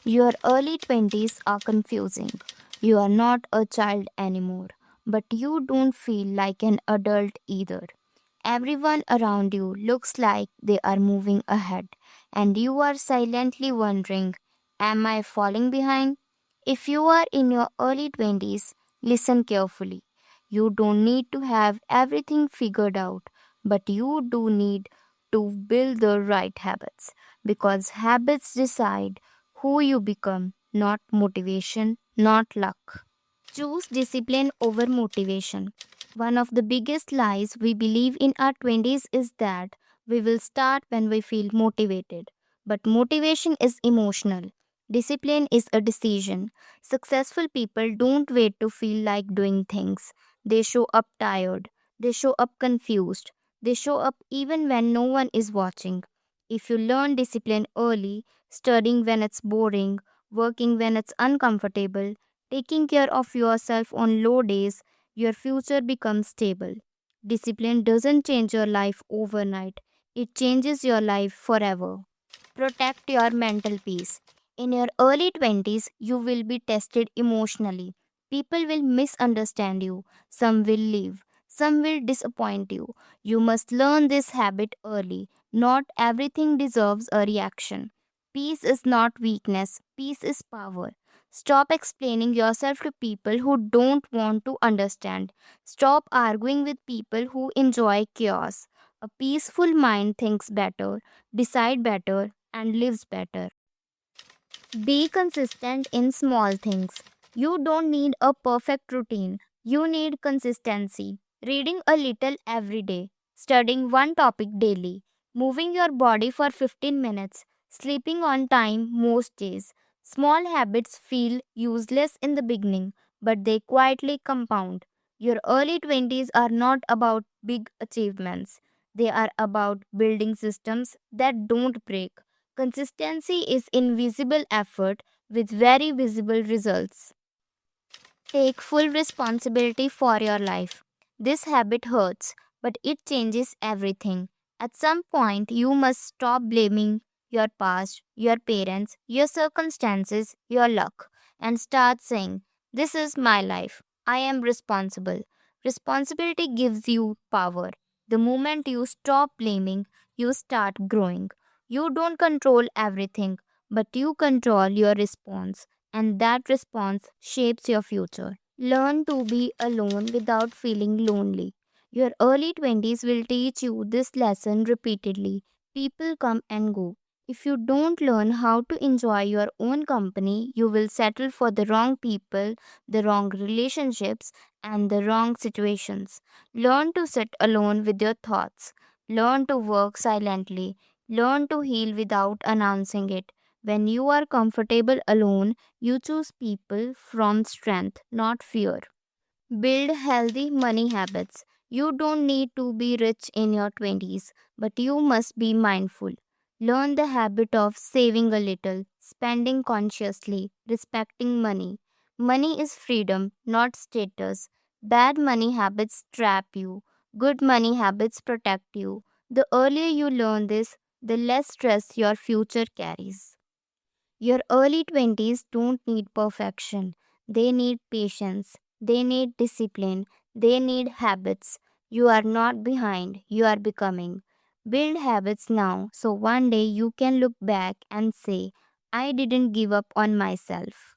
Your early 20s are confusing. You are not a child anymore, but you don't feel like an adult either. Everyone around you looks like they are moving ahead, and you are silently wondering, am I falling behind? If you are in your early 20s, listen carefully. You don't need to have everything figured out, but you do need to build the right habits because habits decide who you become, not motivation, not luck. Choose discipline over motivation. One of the biggest lies we believe in our 20s is that we will start when we feel motivated. But motivation is emotional. Discipline is a decision. Successful people don't wait to feel like doing things. They show up tired. They show up confused. They show up even when no one is watching. If you learn discipline early, studying when it's boring, working when it's uncomfortable, taking care of yourself on low days, your future becomes stable. Discipline doesn't change your life overnight, it changes your life forever. Protect your mental peace. In your early 20s, you will be tested emotionally. People will misunderstand you, some will leave, some will disappoint you. You must learn this habit early. Not everything deserves a reaction. Peace is not weakness, peace is power. Stop explaining yourself to people who don't want to understand. Stop arguing with people who enjoy chaos. A peaceful mind thinks better, decide better, and lives better. Be consistent in small things. You don't need a perfect routine. You need consistency. Reading a little every day, studying one topic daily, moving your body for 15 minutes, sleeping on time most days. Small habits feel useless in the beginning, but they quietly compound. Your early 20s are not about big achievements. They are about building systems that don't break. Consistency is invisible effort with very visible results. Take full responsibility for your life. This habit hurts, but it changes everything. At some point, you must stop blaming your past, your parents, your circumstances, your luck, and start saying, this is my life. I am responsible. Responsibility gives you power. The moment you stop blaming, you start growing. You don't control everything, but you control your response, and that response shapes your future. Learn to be alone without feeling lonely. Your early 20s will teach you this lesson repeatedly. People come and go. If you don't learn how to enjoy your own company, you will settle for the wrong people, the wrong relationships, and the wrong situations. Learn to sit alone with your thoughts. Learn to work silently. Learn to heal without announcing it. When you are comfortable alone, you choose people from strength, not fear. Build healthy money habits. You don't need to be rich in your 20s, but you must be mindful. Learn the habit of saving a little, spending consciously, respecting money. Money is freedom, not status. Bad money habits trap you, good money habits protect you. The earlier you learn this, the less stress your future carries. Your early 20s don't need perfection. They need patience. They need discipline. They need habits. You are not behind, you are becoming. Build habits now so one day you can look back and say, I didn't give up on myself.